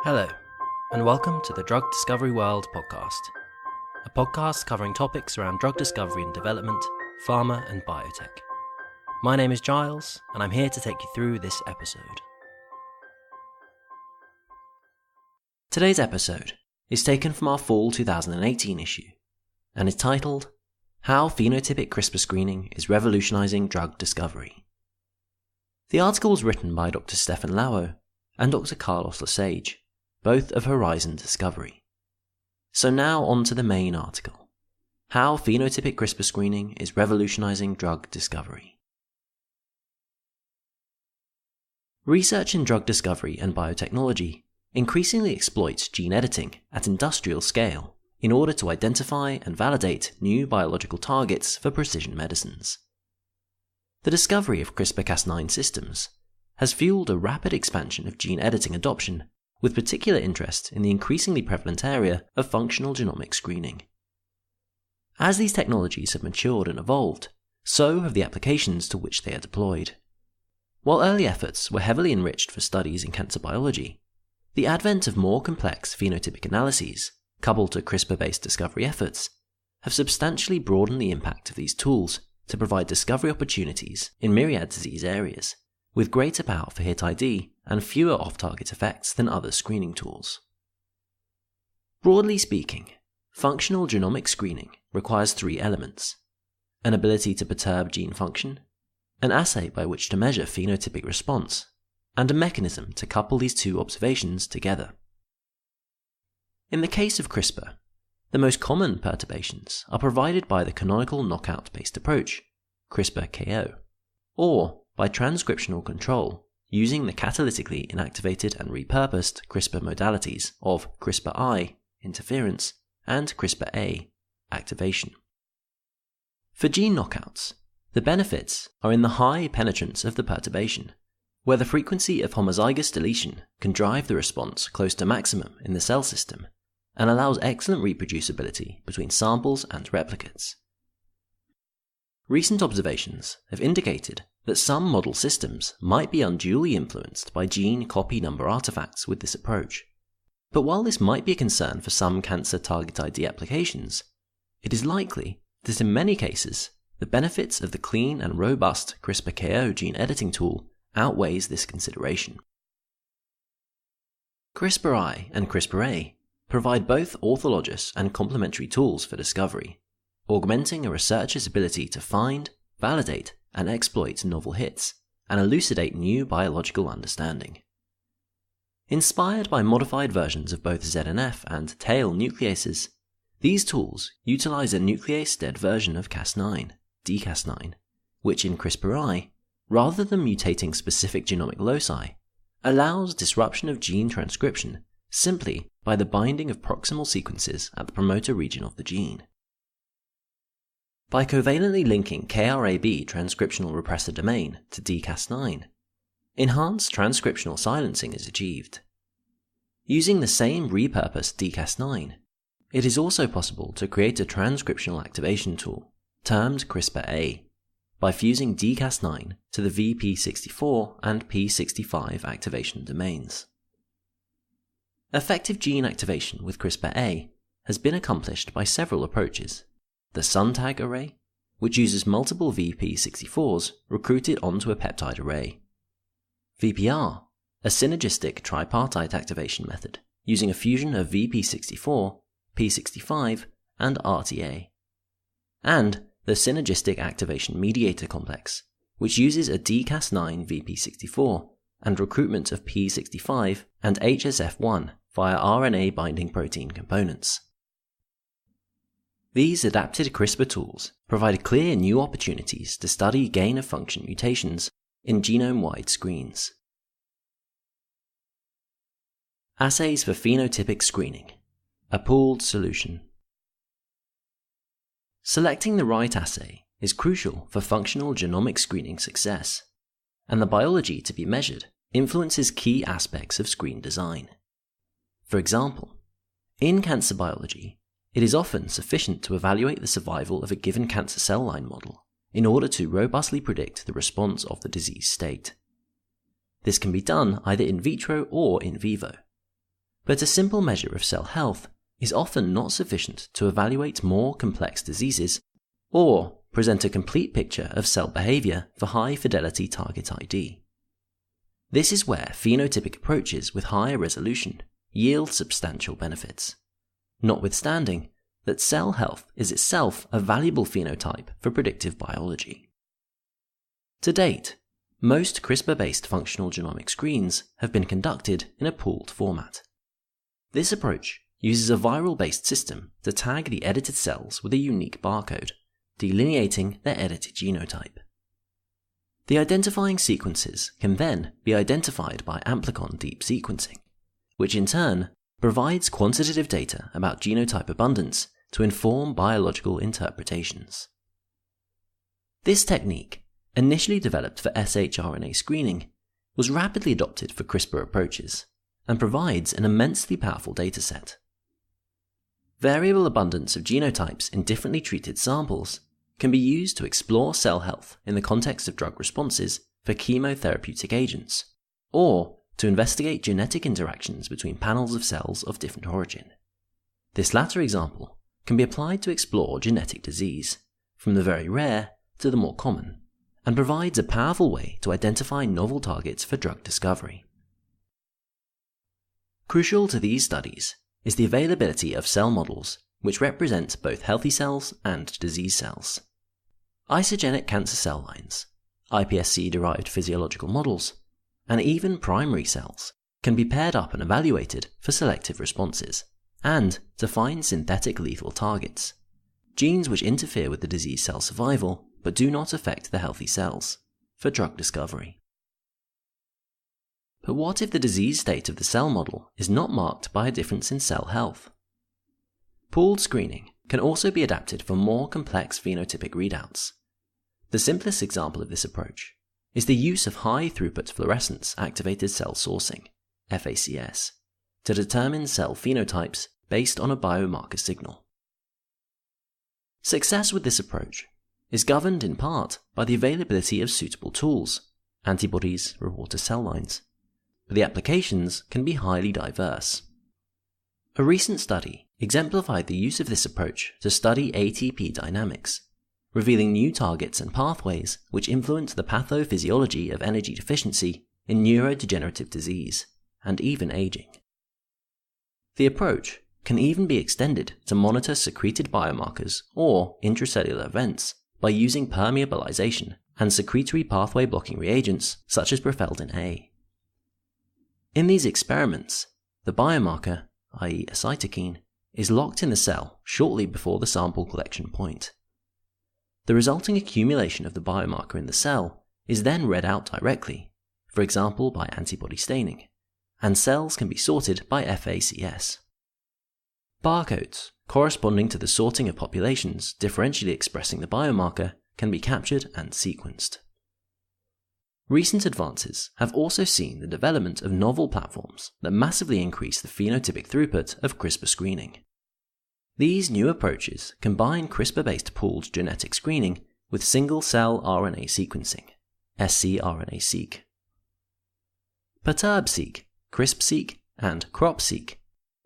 Hello, and welcome to the Drug Discovery World podcast, a podcast covering topics around drug discovery and development, pharma and biotech. My name is Giles, and I'm here to take you through this episode. Today's episode is taken from our fall 2018 issue, and is titled, How Phenotypic CRISPR Screening is Revolutionising Drug Discovery. The article was written by Dr. Stefan Lauer and Dr. Carlos Lesage, both of Horizon Discovery. So now on to the main article. How Phenotypic CRISPR Screening is Revolutionising Drug Discovery. Research in drug discovery and biotechnology increasingly exploits gene editing at industrial scale in order to identify and validate new biological targets for precision medicines. The discovery of CRISPR-Cas9 systems has fueled a rapid expansion of gene editing adoption, with particular interest in the increasingly prevalent area of functional genomic screening. As these technologies have matured and evolved, so have the applications to which they are deployed. While early efforts were heavily enriched for studies in cancer biology, the advent of more complex phenotypic analyses, coupled to CRISPR-based discovery efforts, have substantially broadened the impact of these tools to provide discovery opportunities in myriad disease areas, with greater power for hit ID and fewer off-target effects than other screening tools. Broadly speaking, functional genomic screening requires three elements: an ability to perturb gene function, an assay by which to measure phenotypic response, and a mechanism to couple these two observations together. In the case of CRISPR, the most common perturbations are provided by the canonical knockout-based approach, CRISPR-KO, or by transcriptional control using the catalytically inactivated and repurposed CRISPR modalities of CRISPR-I, interference, and CRISPR-A, activation. For gene knockouts, the benefits are in the high penetrance of the perturbation, where the frequency of homozygous deletion can drive the response close to maximum in the cell system and allows excellent reproducibility between samples and replicates. Recent observations have indicated that some model systems might be unduly influenced by gene copy number artifacts with this approach. But while this might be a concern for some cancer target ID applications, it is likely that in many cases, the benefits of the clean and robust CRISPR-KO gene editing tool outweighs this consideration. CRISPR-I and CRISPR-A provide both orthologous and complementary tools for discovery, augmenting a researcher's ability to find, validate, and exploit novel hits, and elucidate new biological understanding. Inspired by modified versions of both ZNF and tail nucleases, these tools utilize a nuclease-dead version of Cas9, dCas9, which in CRISPR-I, rather than mutating specific genomic loci, allows disruption of gene transcription simply by the binding of proximal sequences at the promoter region of the gene. By covalently linking KRAB transcriptional repressor domain to dCas9, enhanced transcriptional silencing is achieved. Using the same repurposed dCas9, it is also possible to create a transcriptional activation tool, termed CRISPR-A, by fusing dCas9 to the VP64 and P65 activation domains. Effective gene activation with CRISPR-A has been accomplished by several approaches. The SUNTAG array, which uses multiple VP64s recruited onto a peptide array. VPR, a synergistic tripartite activation method using a fusion of VP64, P65, and RTA. And the synergistic activation mediator complex, which uses a dCas9 VP64 and recruitment of P65 and HSF1 via RNA binding protein components. These adapted CRISPR tools provide clear new opportunities to study gain-of-function mutations in genome-wide screens. Assays for phenotypic screening, a pooled solution. Selecting the right assay is crucial for functional genomic screening success, and the biology to be measured influences key aspects of screen design. For example, in cancer biology, it is often sufficient to evaluate the survival of a given cancer cell line model in order to robustly predict the response of the disease state. This can be done either in vitro or in vivo. But a simple measure of cell health is often not sufficient to evaluate more complex diseases or present a complete picture of cell behavior for high-fidelity target ID. This is where phenotypic approaches with higher resolution yield substantial benefits, notwithstanding that cell health is itself a valuable phenotype for predictive biology. To date, most CRISPR-based functional genomic screens have been conducted in a pooled format. This approach uses a viral-based system to tag the edited cells with a unique barcode, delineating their edited genotype. The identifying sequences can then be identified by amplicon deep sequencing, which in turn provides quantitative data about genotype abundance to inform biological interpretations. This technique, initially developed for shRNA screening, was rapidly adopted for CRISPR approaches and provides an immensely powerful dataset. Variable abundance of genotypes in differently treated samples can be used to explore cell health in the context of drug responses for chemotherapeutic agents, or to investigate genetic interactions between panels of cells of different origin. This latter example can be applied to explore genetic disease, from the very rare to the more common, and provides a powerful way to identify novel targets for drug discovery. Crucial to these studies is the availability of cell models which represent both healthy cells and disease cells. Isogenic cancer cell lines, iPSC-derived physiological models, and even primary cells can be paired up and evaluated for selective responses, and to find synthetic lethal targets, genes which interfere with the disease cell survival but do not affect the healthy cells, for drug discovery. But what if the disease state of the cell model is not marked by a difference in cell health? Pooled screening can also be adapted for more complex phenotypic readouts. The simplest example of this approach is the use of high-throughput fluorescence activated cell sourcing, FACS, to determine cell phenotypes based on a biomarker signal. Success with this approach is governed in part by the availability of suitable tools, antibodies, reporter cell lines, but the applications can be highly diverse. A recent study exemplified the use of this approach to study ATP dynamics, revealing new targets and pathways which influence the pathophysiology of energy deficiency in neurodegenerative disease, and even aging. The approach can even be extended to monitor secreted biomarkers or intracellular events by using permeabilization and secretory pathway blocking reagents such as prevalent A. In these experiments, the biomarker, i.e. a cytokine, is locked in the cell shortly before the sample collection point. The resulting accumulation of the biomarker in the cell is then read out directly, for example by antibody staining, and cells can be sorted by FACS. Barcodes corresponding to the sorting of populations differentially expressing the biomarker can be captured and sequenced. Recent advances have also seen the development of novel platforms that massively increase the phenotypic throughput of CRISPR screening. These new approaches combine CRISPR-based pooled genetic screening with single-cell RNA sequencing, scRNA-seq. Perturb-seq, CRISP-seq, and crop-seq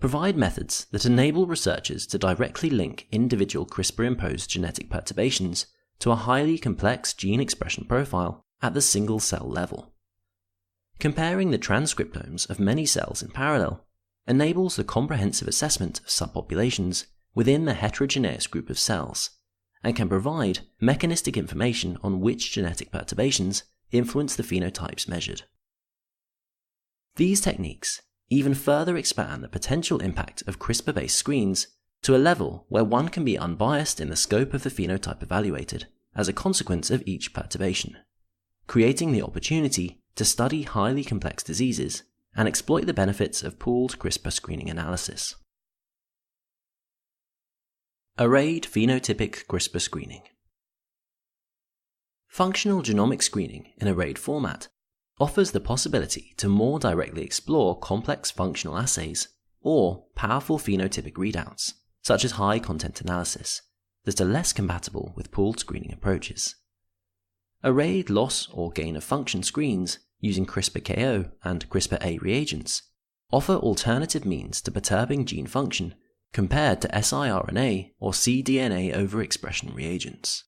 provide methods that enable researchers to directly link individual CRISPR-imposed genetic perturbations to a highly complex gene expression profile at the single-cell level. Comparing the transcriptomes of many cells in parallel enables the comprehensive assessment of subpopulations within the heterogeneous group of cells, and can provide mechanistic information on which genetic perturbations influence the phenotypes measured. These techniques even further expand the potential impact of CRISPR-based screens to a level where one can be unbiased in the scope of the phenotype evaluated as a consequence of each perturbation, creating the opportunity to study highly complex diseases and exploit the benefits of pooled CRISPR screening analysis. Arrayed phenotypic CRISPR screening. Functional genomic screening in arrayed format offers the possibility to more directly explore complex functional assays or powerful phenotypic readouts, such as high-content analysis, that are less compatible with pooled screening approaches. Arrayed loss or gain of function screens using CRISPR-Ko and CRISPR-A reagents offer alternative means to perturbing gene function compared to siRNA or cDNA overexpression reagents.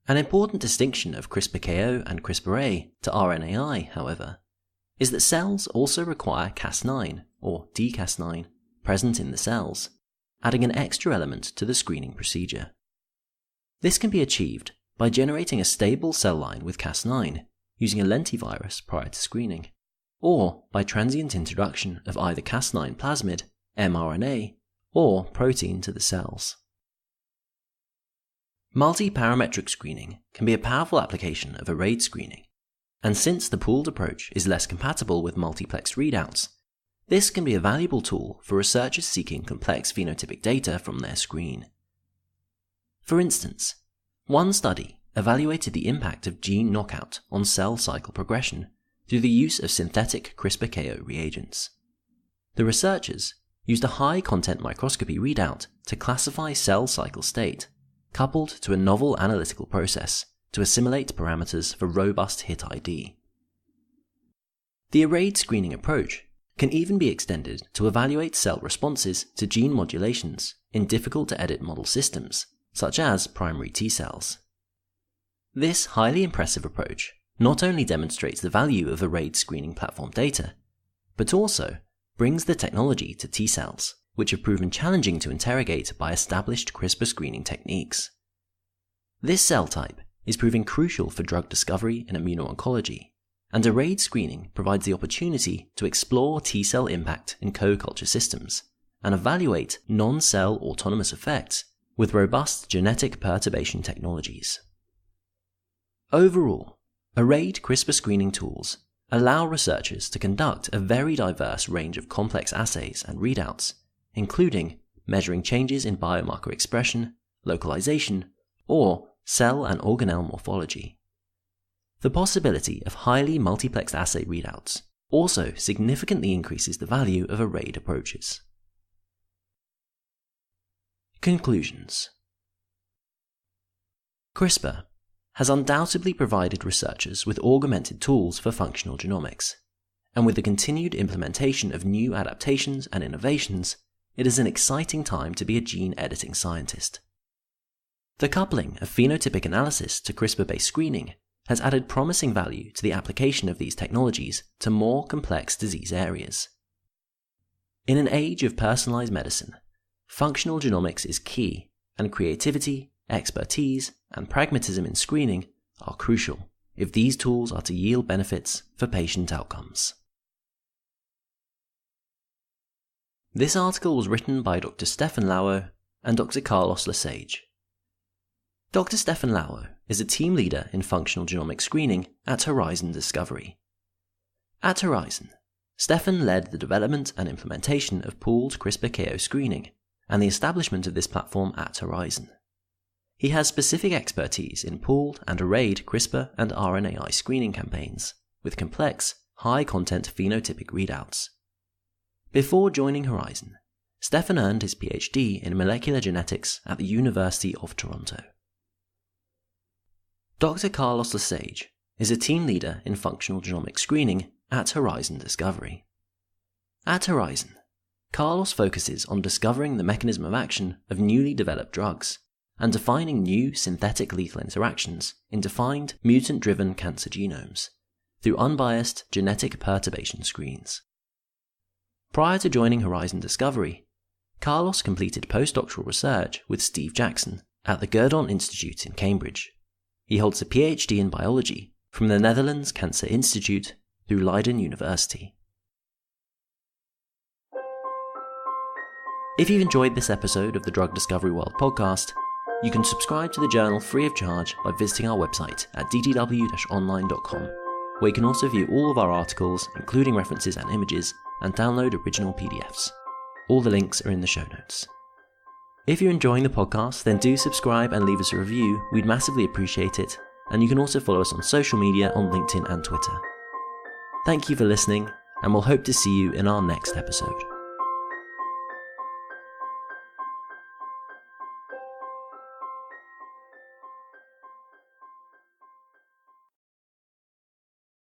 An important distinction of CRISPR-Ko and CRISPR-A to RNAi, however, is that cells also require Cas9 or dCas9 present in the cells, adding an extra element to the screening procedure. This can be achieved by generating a stable cell line with Cas9 using a lentivirus prior to screening, or by transient introduction of either Cas9 plasmid, mRNA, or protein to the cells. Multi-parametric screening can be a powerful application of arrayed screening, and since the pooled approach is less compatible with multiplex readouts, this can be a valuable tool for researchers seeking complex phenotypic data from their screen. For instance, one study evaluated the impact of gene knockout on cell cycle progression through the use of synthetic CRISPR-Ko reagents. The researchers used a high-content microscopy readout to classify cell cycle state, coupled to a novel analytical process to assimilate parameters for robust hit ID. The arrayed screening approach can even be extended to evaluate cell responses to gene modulations in difficult-to-edit model systems, such as primary T cells. This highly impressive approach not only demonstrates the value of arrayed screening platform data, but also brings the technology to T cells, which have proven challenging to interrogate by established CRISPR screening techniques. This cell type is proving crucial for drug discovery in immuno-oncology, and arrayed screening provides the opportunity to explore T-cell impact in co-culture systems and evaluate non-cell autonomous effects with robust genetic perturbation technologies. Overall, arrayed CRISPR screening tools allow researchers to conduct a very diverse range of complex assays and readouts, including measuring changes in biomarker expression, localization, or cell and organelle morphology. The possibility of highly multiplexed assay readouts also significantly increases the value of arrayed approaches. Conclusions. CRISPR has undoubtedly provided researchers with augmented tools for functional genomics, and with the continued implementation of new adaptations and innovations, it is an exciting time to be a gene editing scientist. The coupling of phenotypic analysis to CRISPR-based screening has added promising value to the application of these technologies to more complex disease areas. In an age of personalized medicine, functional genomics is key, and creativity, expertise, and pragmatism in screening are crucial if these tools are to yield benefits for patient outcomes. This article was written by Dr. Stefan Lauer and Dr. Carlos Lesage. Dr. Stefan Lauer is a team leader in functional genomic screening at Horizon Discovery. At Horizon, Stefan led the development and implementation of pooled CRISPR-Ko screening and the establishment of this platform at Horizon. He has specific expertise in pooled and arrayed CRISPR and RNAi screening campaigns with complex, high-content phenotypic readouts. Before joining Horizon, Stefan earned his PhD in molecular genetics at the University of Toronto. Dr. Carlos Lesage is a team leader in functional genomic screening at Horizon Discovery. At Horizon, Carlos focuses on discovering the mechanism of action of newly developed drugs and defining new synthetic lethal interactions in defined mutant-driven cancer genomes through unbiased genetic perturbation screens. Prior to joining Horizon Discovery, Carlos completed postdoctoral research with Steve Jackson at the Gurdon Institute in Cambridge. He holds a PhD in biology from the Netherlands Cancer Institute through Leiden University. If you've enjoyed this episode of the Drug Discovery World podcast, you can subscribe to the journal free of charge by visiting our website at ddw-online.com, where you can also view all of our articles, including references and images, and download original PDFs. All the links are in the show notes. If you're enjoying the podcast, then do subscribe and leave us a review. We'd massively appreciate it, and you can also follow us on social media on LinkedIn and Twitter. Thank you for listening, and we'll hope to see you in our next episode.